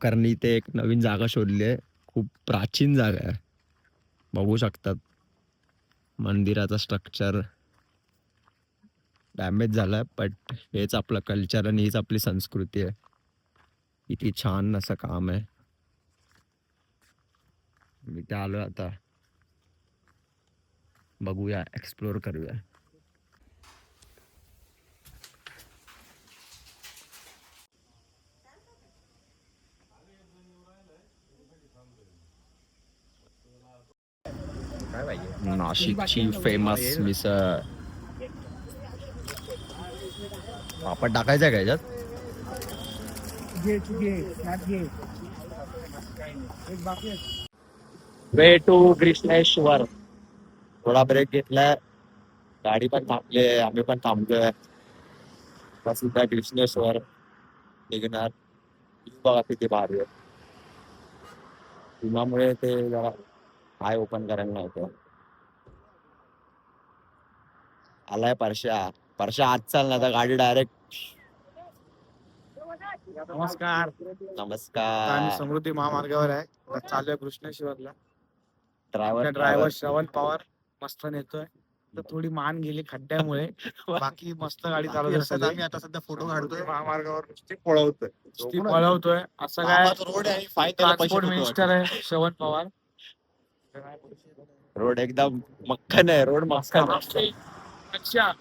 गावकऱ्यांनी इथे एक नवीन जागा शोधली आहे. खूप प्राचीन जागा आहे. बघू शकतात मंदिराचा स्ट्रक्चर डॅमेज झालाय, बट हेच आपलं कल्चर आणि हीच आपली संस्कृती आहे. किती छान असं काम आहे. मी ते आलोय आता, बघूया, एक्सप्लोर करूया. नाशिकची फेमस मिसळ. पापड टाकायचा का याच्यात? Way to Krishneshwar. थोडा ब्रेक घेतलाय, गाडी पण थांबली, आम्ही पण थांबलोय. सिद्धा कृष्णेश्वर निघणार. बघा किती भारी आहे. उन्हामुळे ते जरा आय ओपन करायला नव्हतं. आलाय परशा. परशा आज चाल ना, तर गाडी डायरेक्ट. नमस्कार. नमस्कार. आम्ही समृद्धी महामार्गावर आहे, चालू आहे कृष्णेश्वरला. ड्रायव्हर ड्रायव्हर श्रवण पवार मस्त नेतोय. तर थोडी मान गेली खड्ड्यामुळे, बाकी मस्त गाडी चालवतोय. आम्ही आता सध्या फोटो काढतोय महामार्गावर, पळवतोय असं काय. रोड आहे, ट्रान्सपोर्ट मिनिस्टर आहे श्रवण पवार. रोड एकदम मक्खन आहे. रोड मक्खन. अच्छा,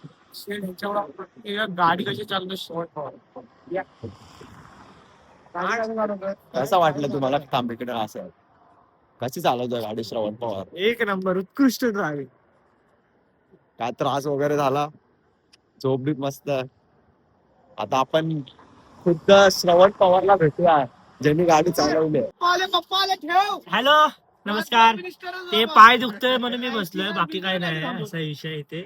गाडी कशी चालवते श्रवण पवार. कसं वाटलं तुम्हाला? थांब इकडे. असं कशी चालवतोय गाडी श्रवण पवार? एक नंबर, उत्कृष्ट ड्रायव्हिंग. काय त्रास वगैरे झाला? झोप बी मस्त. आता आपण खुद्द श्रवण पवारला भेटूया, ज्यांनी गाडी चालवली. हॅलो, नमस्कार. ते पाय दुखतोय म्हणून मी बसलोय, बाकी काय नाही. असा विषय इथे.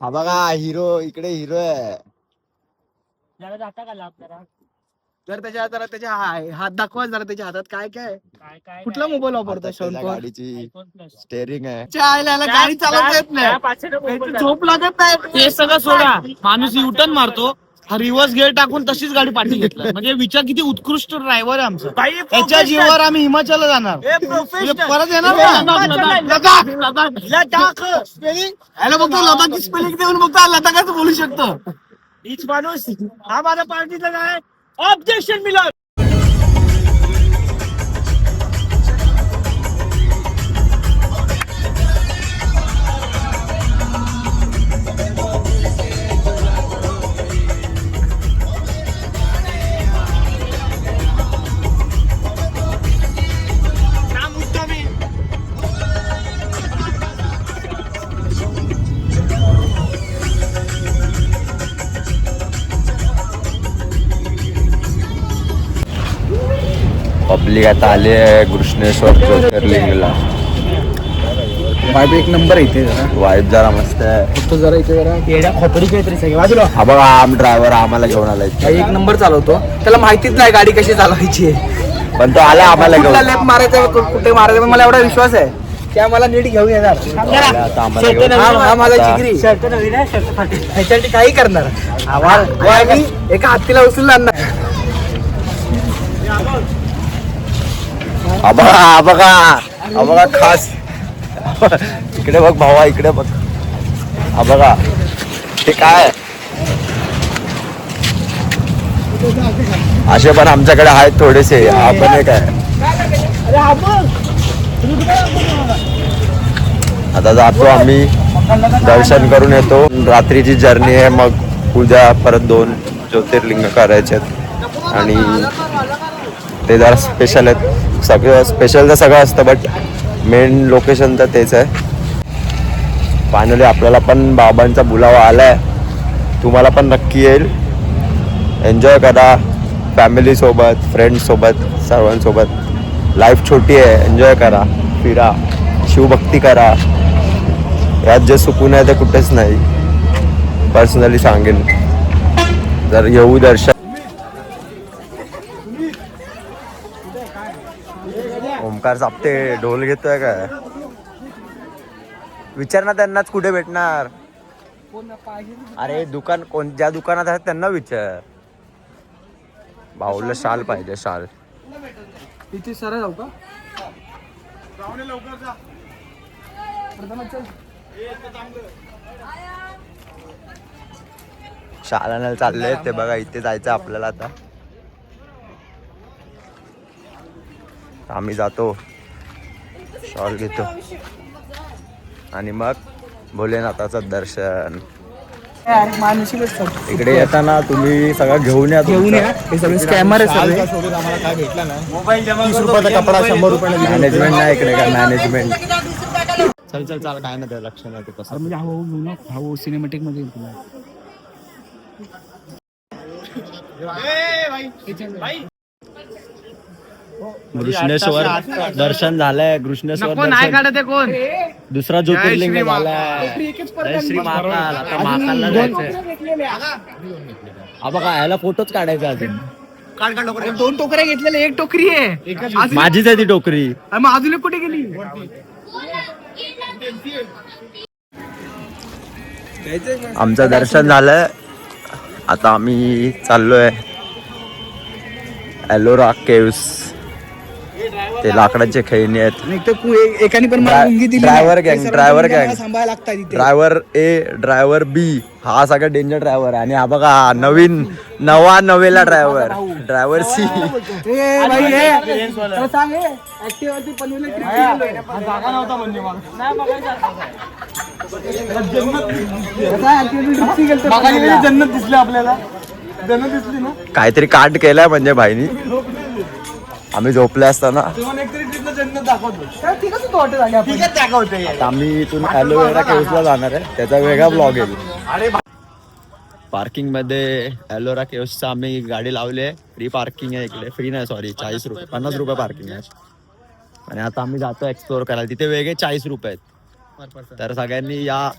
हा बघा, हिरो इकडे, हिरो आहे. जरा जाता का लाभ जरा? जर त्याच्या हात दाखवा जरा, त्याच्या हातात काय काय काय कुठला मोबाईल वापरतोय आता श्रवण त्याच्या पवार? गाडीची iPhone Plus. स्टेअरिंग आहे. गाडी चालवता येत नाही, झोप लागत नाही. ते सगळं सोडा, माणूस युटर्न मारतो, हा रिव्हर्स गिअर टाकून तशीच गाडी पाठी घेतला. म्हणजे विचार किती उत्कृष्ट ड्रायव्हर आहे आमचा. त्याच्या जीवावर आम्ही हिमाचलला जाणार. परत येणार लडाख स्पेलिंग. हॅलो, बघतो लडाखची स्पेलिंग देऊन बघतो लडाखच बोलू शकतो. हीच माणूस आम्हाला पार्टीला काय ऑब्जेक्शन मिळालं. पब्लिक आता आली आहे कृष्णेश्वर ज्योतिर्लिंगला. वाईब एक नंबर आहे इथे. वाईब जरा मस्त आहे. फक्त जरा इथे जरा खोपडी काहीतरी सगळी बाजूला. हा बघा, आम ड्रायव्हर आम्हाला घेऊन आलाय. एक नंबर चालवतो, त्याला माहितीच नाही गाडी कशी चालवायची आहे. पण तो आला आम्हाला घेऊन. कुठला लेफ्ट मारायचा कुठे मारायचं, मला एवढा विश्वास आहे की आम्हाला नीट घेऊन येणार. आता आम्हाला घेऊन. हा माझा जिगरी. शर्ट नवीन आहे, शर्ट फाटी. ह्याच्यासाठी काही करणार. आम्ही एका हातीला उचलून आणणार. हा बघा, हा बघा, हा बघा खास. इकडे बघ भावा, इकडे बघ. हा बघा, ते काय असे पण आमच्याकडे आहेत थोडेसे. आपण हे काय आता जातो आम्ही, दर्शन करून येतो. रात्रीची जर्नी आहे, मग उद्या परत 2 ज्योतिर्लिंग करायचे आहेत. आणि ते जरा स्पेशल आहेत. सगळं स्पेशल तर सगळं असतं, बट मेन लोकेशन तर तेच आहे. फायनली आपल्याला पण बाबांचा बुलावा आलाय. तुम्हाला पण नक्की येईल. एन्जॉय करा फॅमिलीसोबत, फ्रेंड्ससोबत, सर्वांसोबत. लाईफ छोटी आहे, एन्जॉय करा, फिरा, शिवभक्ती करा. यात जे सुकून आहे ते कुठेच नाही. पर्सनली सांगेन, जर येऊ दर्शन. ओमकार सापटे ढोल घेतोय काय? विचार ना त्यांनाच कुठे भेटणार. अरे दुकान ज्या दुकानात आहे त्यांना विचार. भाऊला शाल पाहिजे, शाल. इथे सरळ जाऊ का? शाल आणायला चालले ते बघा. इथे जायचं आपल्याला आता. आम्ही जातो, शॉल घेतो आणि मग भोलेनाथाचं दर्शन. इकडे येताना तुम्ही सगळं घेऊन या. हे सगळे स्कॅमर आहे. मॅनेजमेंट नाही इकडे का? मॅनेजमेंट चल चल चाल, काय नाही लक्ष नाही ते कसं. म्हणजे भाऊ सिनेमॅटिक मध्ये कृष्णेश्वर दर्शन झालंय. कृष्णेश्वर नाही काढत आहे कोण. दुसरा ज्योतिर्लिंग झालाय. जय श्री महाकाल. आता महाकालला जायचंय. हा बघा, याला फोटोच काढायचा अजून. 2 टोकऱ्या घेतलेल्या, 1 टोकरी आहे. माझीच आहे ती टोकरी. मग अजून एक कुठे गेली? आमचं दर्शन झालं. आता आम्ही चाललोय एलोरा केव्स. ते लाकडाचे खेळणी आहेत. एकाने पण ड्रायव्हर गँग, ड्रायव्हर गँग, सांभाळायला लागतात इथे. ड्रायव्हर ए, ड्रायव्हर बी, हा सगळा डेंजर ड्रायव्हर. आणि हा बघा नवेला ड्रायव्हर, ड्रायव्हर सी. जन्नत दिसली आपल्याला. जन्नत दिसली ना. काहीतरी काट केलाय म्हणजे भाईनी. आम्ही झोपले असताना जन्नत दाखवतो. आता आम्ही इथून एलोवेरा केव्सला जाणार आहे. त्याचा वेगळा ब्लॉग येईल. पार्किंग मध्ये एलोरा केव्सचा आम्ही गाडी लावली आहे. फ्री पार्किंग आहे इकडे. फ्री नाही, सॉरी, 40 रुपये, 50 रुपये पार्किंग आहे. आणि आता आम्ही जातो एक्सप्लोर करायला. तिथे वेगळे 40 रुपये आहेत. तर सगळ्यांनी या,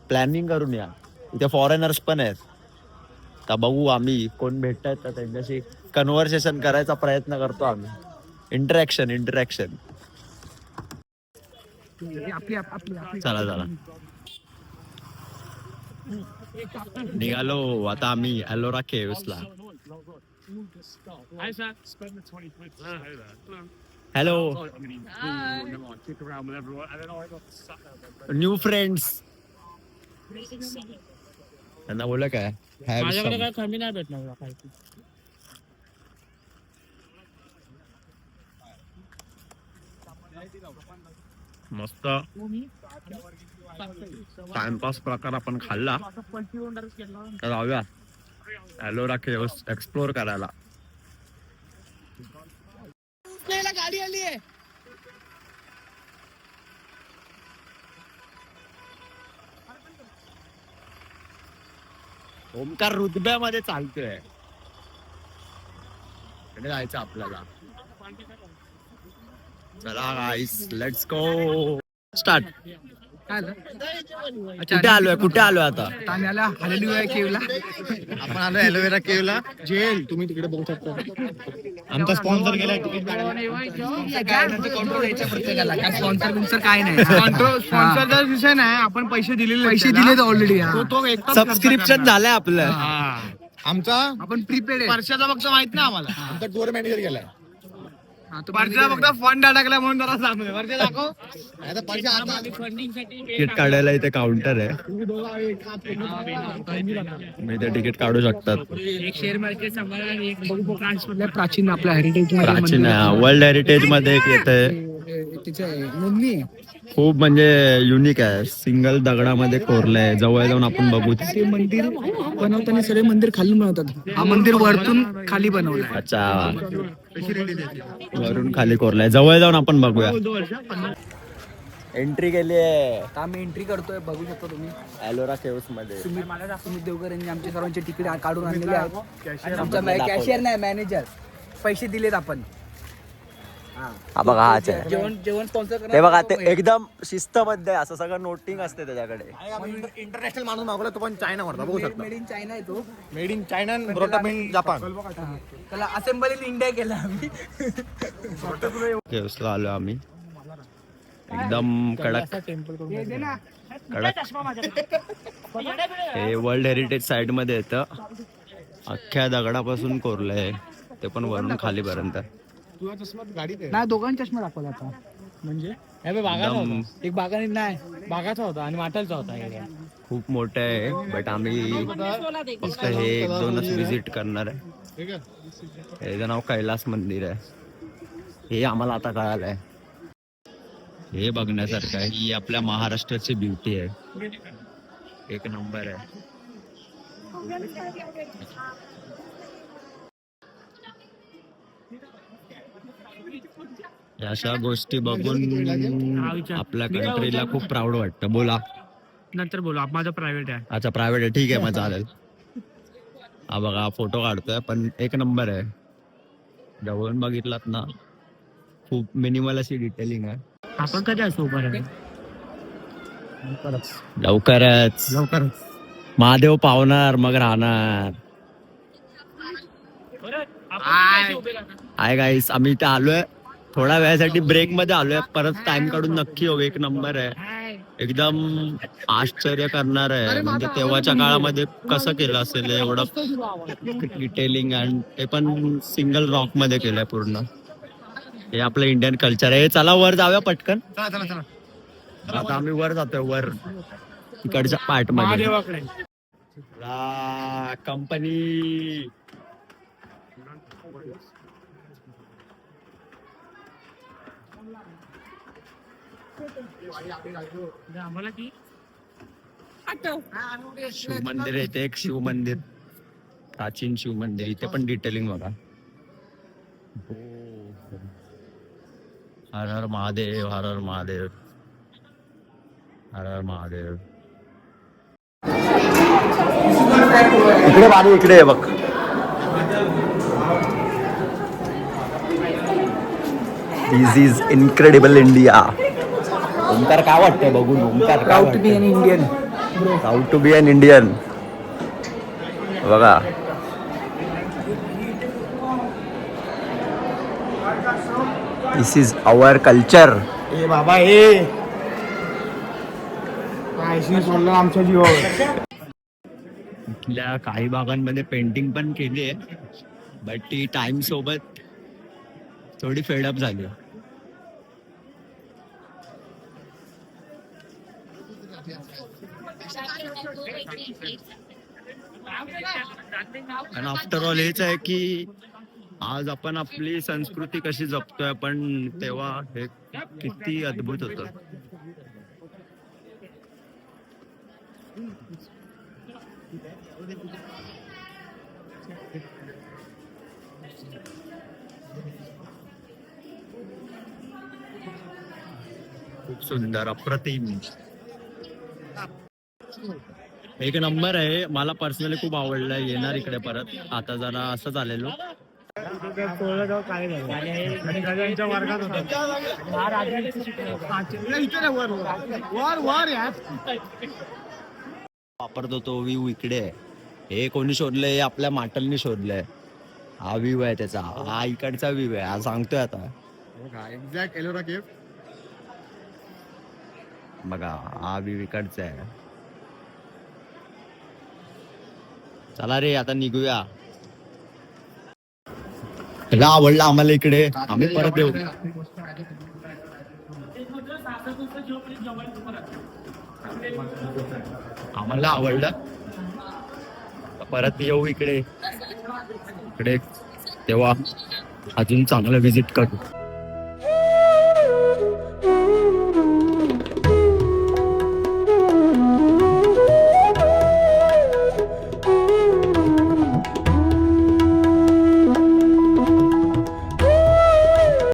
प्लॅनिंग करून या. इथे फॉरेनर्स पण आहेत. तर बघू आम्ही कोण भेटतात तर त्यांच्याशी कन्व्हर्सेशन करायचा प्रयत्न करतो आम्ही. इंटरॅक्शन. चला चला, निघालो आता आम्ही एलोरा केव्सला. Hello, new friends. त्यांना बोला काय कमी नाही भेटणार. मस्त टाइमपास प्रकार आपण खाल्ला. तर जाऊया एलोरा केव्स एक्सप्लोर करायला. गाडी आली आहे. ओमकार रुतब्यामध्ये चालतोय. जायचं आपल्याला. चला गाईस, लेट्स गो. स्टार्ट. कुठे आलोय आता? आपण आलो एलोवेरा केव्हला. जेल तुम्ही तिकडे बघू शकता. आमचा स्पॉन्सर गेलाय तिकीट स्पॉन्सर काय नाही. स्पॉन्सरचा विषय नाही. आपण पैसे दिलेत ऑलरेडी. तो सबस्क्रिप्शन झालंय आपलं. आमचा आपण प्रीपेड वर्षाचा फक्त माहित नाही आम्हाला. आमचा टूर मॅनेजर गेलाय. वर्षा फक्त फंड अडकला म्हणून जरा सांगू. वर्षा दाखव. तिकीट काढायला इथे काउंटर आहे. मी ते तिकीट काढू शकतात. एक शेअर मार्केट प्राचीन आपल्या हेरिटेज प्राचीन वर्ल्ड हेरिटेज मध्ये एक येतंय. नोंदणी खूप म्हणजे युनिक आहे. सिंगल दगडामध्ये कोरलंय. जवळ जाऊन आपण बघू. ते मंदिर बनवताना सगळे मंदिर खाली बनवतात. हा मंदिर वरतून खाली बनवलाय. अच्छा, वरून खाली कोरलाय. जवळ जाऊन आपण बघूया. एंट्री केली आहे. आम्ही एंट्री करतोय. बघू शकता तुम्ही एलोरा केव्स मध्ये. सुमित देवकर यांनी आमच्या सर्वांचे तिकीट काढून आणलेले आहेत. आमचा कॅशियर नाही, मॅनेजर. पैसे दिलेत आपण. हा बघा, हाच आहे. जेवण स्पॉन्सर ते बघा, ते एकदम शिस्त मध्ये असं सगळं नोटिंग असते त्याच्याकडे. इंटरनॅशनल माणूस मागवला तो पण चायना म्हणतो. बघू शकता. मेड इन चायना आहे तो. Made in China, brought up in Japan. त्याला असेंबल इन इंडिया केला आम्ही. केव्सला आलो आम्ही. एकदम कडक. हे वर्ल्ड हेरिटेज साइट मध्ये येतं. अख्ख्या दगडापासून कोरलंय ते पण वरून खालीपर्यंत. तुझ्या चष्मात गाडीत आहे. नाही दोघांचा चष्मा दाखवला आता. म्हणजे हे बघ, बागाचा एकदम होता. एक बागाने नाही बागाचा होता आणि वाटायचा होता area. खूप मोठं आहे. बट आम्ही फक्त हे 1-2च विजिट करणार आहे. याचं नाव कैलास मंदिर आहे. हे आम्हाला आता कळालंय. हे बघण्यासारखं आहे. ही आपल्या महाराष्ट्राची ब्युटी आहे. एक नंबर आहे. अशा गोष्टी बघून आपल्या कंट्रीला खूप प्राऊड वाटतं. बोला. नंतर बोलू. माझं प्रायव्हेट आहे. अच्छा प्रायव्हेट आहे. ठीक आहे मग चालेल. हा बघा फोटो काढतोय पण एक नंबर आहे. जवळून बघितलात ना खूप मिनिमल अशी डिटेलिंग आहे. आपण कधी असतो लवकरच महादेव पावणार मग राहणार. हाय गाईस, आम्ही इथे आलोय थोड्या वेळासाठी ब्रेक मध्ये आलोय. परत टाइम काढून नक्की येऊ. एक नंबर आहे. एकदम आश्चर्य करणार आहे. म्हणजे तेव्हाच्या काळामध्ये कसं केलं असेल एवढं डिटेलिंग. अँड ते पण सिंगल रॉक मध्ये केलंय पूर्ण. हे आपलं इंडियन कल्चर आहे. चला वर जाऊया पटकन. आता आम्ही वर जातोय. वर इकडच्या पार्ट मध्ये कंपनी. शिव मंदिर आहे. इथे एक शिव मंदिर, प्राचीन शिव मंदिर. इथे पण डिटेलिंग बघा. हर हर महादेव, हर हर महादेव, हर हर महादेव. इकडे पाणी इकडे आहे बघ. This is incredible India. Omkar काय वाटतंय बघून? Omkar proud to be an Indian. Proud to be an Indian. बघा दिस इज आवर कल्चर. ए बाबा ए सोडलं आमच्या जीवावर. इथल्या काही भागांमध्ये पेंटिंग पण केली आहे बट ती टाइम सोबत थोडी फेडअप झाली. आणि आफ्टर ऑल हेच आहे की आज आपण आपली संस्कृती कशी जपतोय पण तेव्हा हे किती अद्भुत होतं. खूप सुंदर, अप्रतिम, एक नंबर आहे. मला पर्सनली खूप आवडलं. येणार इकडे परत. आता जरा असंच आलेलो. वापरतो तो व्ह्यू इकडे आहे. हे कोणी शोधलंय? आपल्या माटलनी शोधलंय. हा व्ह्यू आहे त्याचा. हा इकडचा व्ह्यू आहे. हा सांगतोय आता. Exact Ellora cave. बघा हा व्ह्यू इकडचा आहे. चला रे आता निघूया. आवडला आम्हाला इकडे. आम्ही परत येऊ. आम्हाला आवडलं परत येऊ इकडे. तेव्हा अजून चांगलं विजिट करू.